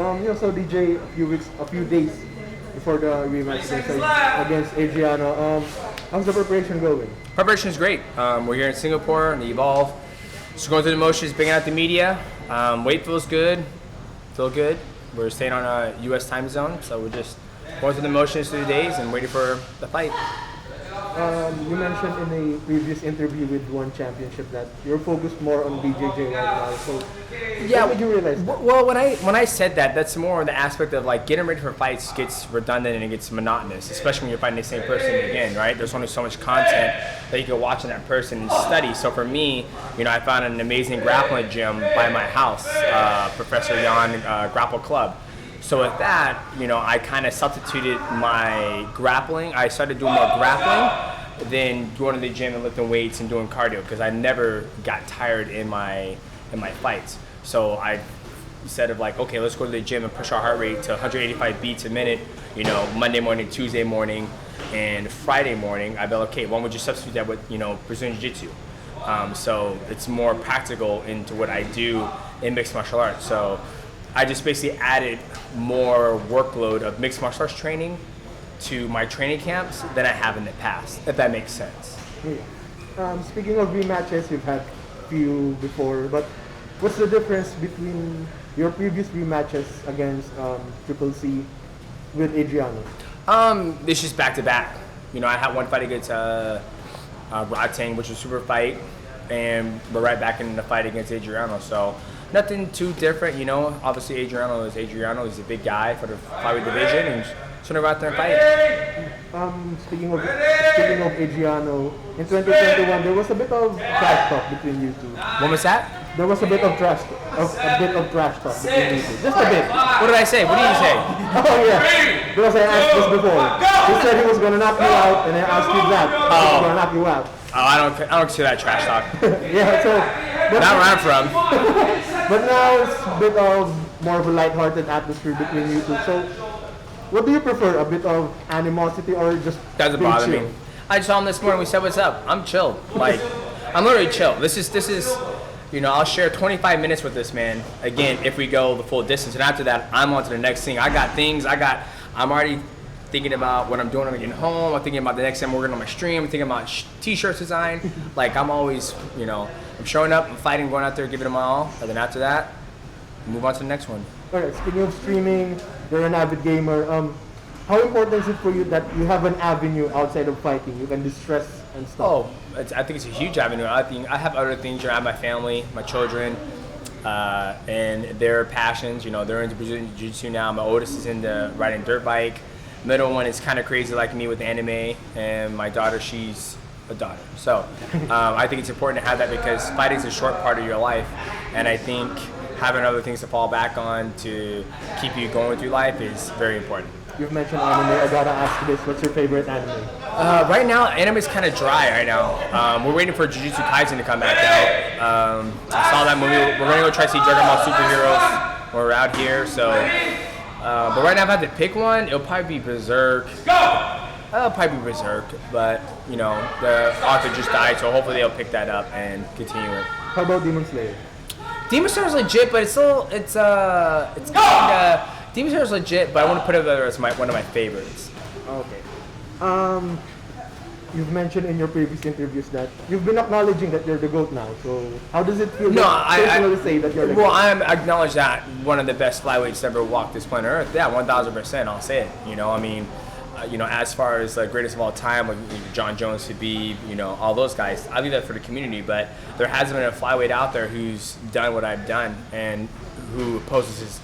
So DJ, a few days before the rematch against Adriano. How's the preparation going? Preparation is great. We're here in Singapore in the Evolve. Just going through the motions, bringing out the media. Weight feels good. Feel good. We're staying on a U.S. time zone, so we're just going through the motions through the days and waiting for the fight. You mentioned in a previous interview with One Championship that you're focused more on BJJ right now. So Yeah. when did you realize that? Well, when I said that, that's more the aspect of like getting ready for fights gets redundant and it gets monotonous, especially when you're fighting the same person again, right? There's only so much content that you can watch in that person and study. So for me, I found an amazing grappling gym by my house, Professor Yan Grapple Club. So with that, I kind of substituted my grappling. I started doing more grappling than going to the gym and lifting weights and doing cardio because I never got tired in my fights. So I instead of like, okay, let's go to the gym and push our heart rate to 185 beats a minute, Monday morning, Tuesday morning, and Friday morning, I'd be like, okay, why don't we just substitute that with, Brazilian Jiu-Jitsu? So it's more practical into what I do in mixed martial arts. So I just basically added more workload of mixed martial arts training to my training camps than I have in the past, if that makes sense. Speaking of rematches, you've had a few before, but what's the difference between your previous rematches against Triple C with Adriano? It's just back to back. I had one fight against Rotang, which was a super fight, and we're right back in the fight against Adriano. So nothing too different, Obviously, Adriano is Adriano. He's a big guy for the flyweight division, and just gonna go out there and fight. Speaking of Adriano, in 2021 there was a bit of trash talk between you two. What was that? There was a bit of trash talk between you two. Just a bit. What did I say? What did you say? Oh yeah, because I asked this before. He said he was gonna knock you out, and I asked you that. He was gonna knock you out. Oh, I don't consider that trash talk. Yeah, so. Not where I'm from. But now it's a bit of more of a lighthearted atmosphere between you two. So, what do you prefer? A bit of animosity or just doesn't bother me? I just saw him this morning. We said, "What's up?" I'm chill. Like, I'm literally chill. This is, I'll share 25 minutes with this man. Again, if we go the full distance, and after that, I'm on to the next thing. I'm already thinking about what I'm doing when I'm getting home. I'm thinking about the next time we're working on my stream. I'm thinking about t-shirts design. Like, I'm always, I'm showing up, I'm fighting, going out there, giving them all. And then after that, move on to the next one. Alright, speaking of streaming, you're an avid gamer. How important is it for you that you have an avenue outside of fighting? You can distress and stuff. Oh, I think it's a huge avenue. I have other things. I have my family, my children, and their passions. They're into Brazilian Jiu-Jitsu now. My oldest is into riding dirt bike. Middle one is kind of crazy like me with anime, and my daughter, she's a daughter. So I think it's important to have that because fighting is a short part of your life, and I think having other things to fall back on to keep you going through life is very important. You've mentioned anime. I gotta ask you this. What's your favorite anime? Right now, anime is kind of dry right now. We're waiting for Jujutsu Kaisen to come back out. I saw that movie. We're gonna go try to see Dragon Ball Superheroes when we're out here. So. But right now, if I had to pick one, it'll probably be Berserk. It'll probably be Berserk, but the author just died, so hopefully they'll pick that up and continue it. How about Demon Slayer? Demon Slayer is legit, but it's Demon Slayer is legit, but I want to put it as one of my favorites. Okay. You've mentioned in your previous interviews that you've been acknowledging that you're the GOAT now. So how does it feel to say that you're the GOAT? Well, I acknowledge that one of the best flyweights ever walked this planet Earth. Yeah, 1,000%. I'll say it. As far as the greatest of all time, like John Jones, Khabib, all those guys, I leave that for the community. But there hasn't been a flyweight out there who's done what I've done and who opposes his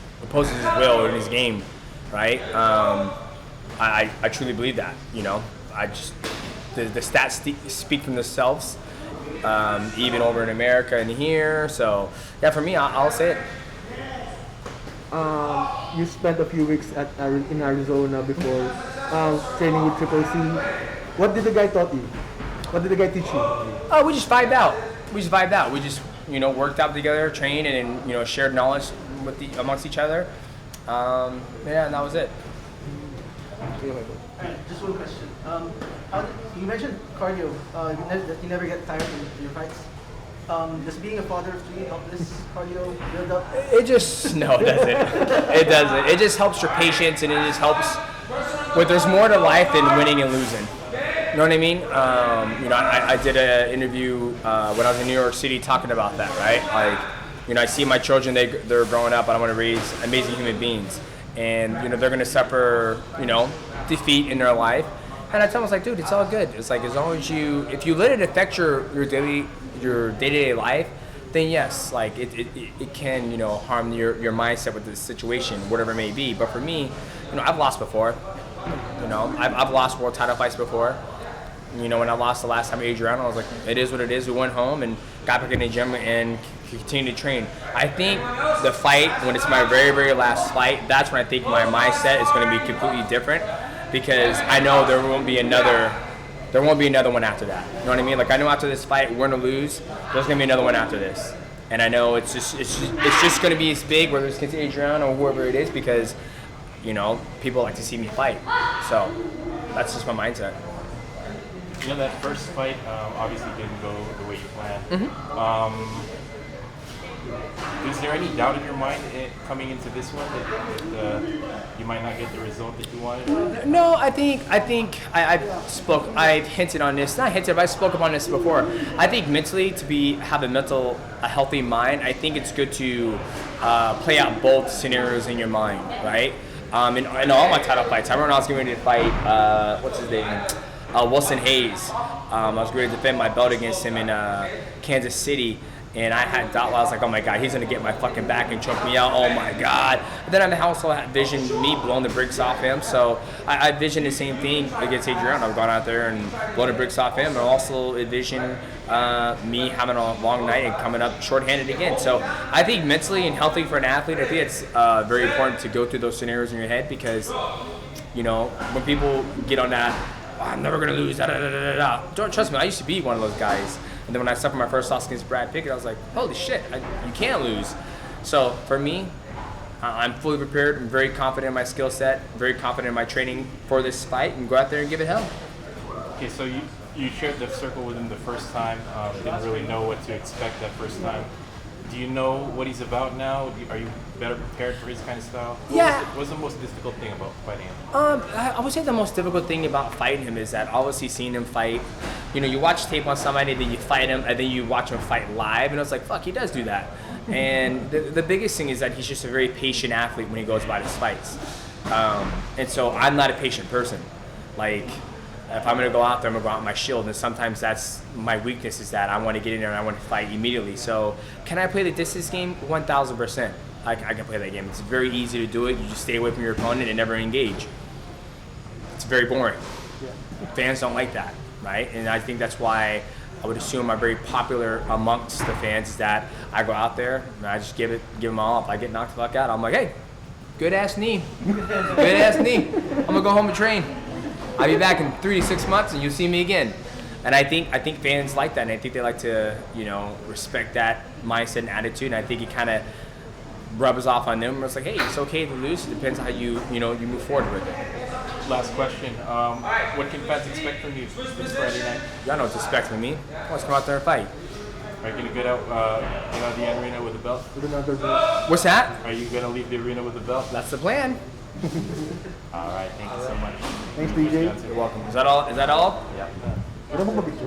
will in his game, right? I truly believe that. The stats speak for themselves, even over in America and here. So, yeah, for me, I'll say it. You spent a few weeks in Arizona before training with Triple C. What did the guy taught you? What did the guy teach you? Oh, we just vibed out. We just worked out together, trained, and shared knowledge amongst each other. And that was it. Just one question. You mentioned cardio. You never get tired in your fights? Does being a father of three help this cardio build up? It just no, it doesn't. It doesn't. It just helps your patience, and it just helps. But there's more to life than winning and losing. You know what I mean? I did an interview when I was in New York City talking about that, right? Like, I see my children, they're growing up, and I want to raise amazing human beings. And, they're going to suffer, defeat in their life. And I tell them, I was like, dude, it's all good. It's like, as long as if you let it affect your day-to-day life, then yes, like it can, harm your mindset with the situation, whatever it may be. But for me, I've lost before. I've lost world title fights before. When I lost the last time to Adriano, I was like, it is what it is. We went home and got back in the gym and continued to train. I think the fight, when it's my very, very last fight, that's when I think my mindset is going to be completely different, because I know there won't be another one after that. You know what I mean? Like, I know after this fight, we're going to lose. There's going to be another one after this. And I know it's just going to be as big, whether it's against Adriano or whoever it is, because, people like to see me fight. So that's just my mindset. That first fight obviously didn't go the way you planned. Mm-hmm. Is there any doubt in your mind coming into this one that you might not get the result that you wanted? No, I think I hinted on this. Not hinted, but I spoke upon this before. I think mentally, to have a healthy mind, I think it's good to play out both scenarios in your mind, right? In all my title fights, I remember when I was getting ready to fight, what's his name? Wilson Hayes. I was ready to defend my belt against him in Kansas City, and I had doubt. I was like, oh my God, he's gonna get my fucking back and choke me out. Oh my God. But then I also had visioned me blowing the bricks off him. So I visioned the same thing against Adriano. I've gone out there and blown the bricks off him, and also envision me having a long night and coming up shorthanded again. So I think mentally and healthy for an athlete, I think it's very important to go through those scenarios in your head, because when people get on that, I'm never gonna lose. Don't trust me. I used to be one of those guys, and then when I suffered my first loss against Brad Pickett, I was like, holy shit, you can't lose. So for me, I'm fully prepared. I'm very confident in my skill set. Very confident in my training for this fight, and go out there and give it hell. Okay, so you shared the circle with him the first time. Didn't really know what to expect that first time. Do you know what he's about now? Are you better prepared for his kind of style? Yeah. What's the most difficult thing about fighting him? I would say the most difficult thing about fighting him is that obviously seeing him fight, you watch tape on somebody, then you fight him, and then you watch him fight live, and it's like, fuck, he does do that. And the biggest thing is that he's just a very patient athlete when he goes about his fights. And so I'm not a patient person. Like, if I'm going to go out there, I'm going to go out with my shield, and sometimes that's my weakness, is that I want to get in there and I want to fight immediately. So can I play the distance game? 1,000%. I can play that game. It's very easy to do it. You just stay away from your opponent and never engage. It's very boring. Fans don't like that, right? And I think that's why I would assume I'm very popular amongst the fans, is that I go out there and I just give them all up. If I get knocked the fuck out, I'm like, hey, good ass knee. Good ass knee. I'm going to go home and train. I'll be back in 3 to 6 months, and you'll see me again. And I think fans like that, and I think they like to, respect that mindset and attitude. And I think it kind of rubs off on them. It's like, hey, it's okay to lose. It depends how you move forward with it. Last question. What can fans expect from you this Friday night? Y'all know what to expect from me. Let's come out there and fight. Are you gonna get out the arena with a belt? With another belt. What's that? Are you gonna leave the arena with a belt? That's the plan. All right. Thank you so much. Thanks, DJ. You're welcome. Is that all? Yeah. Ano mo picture?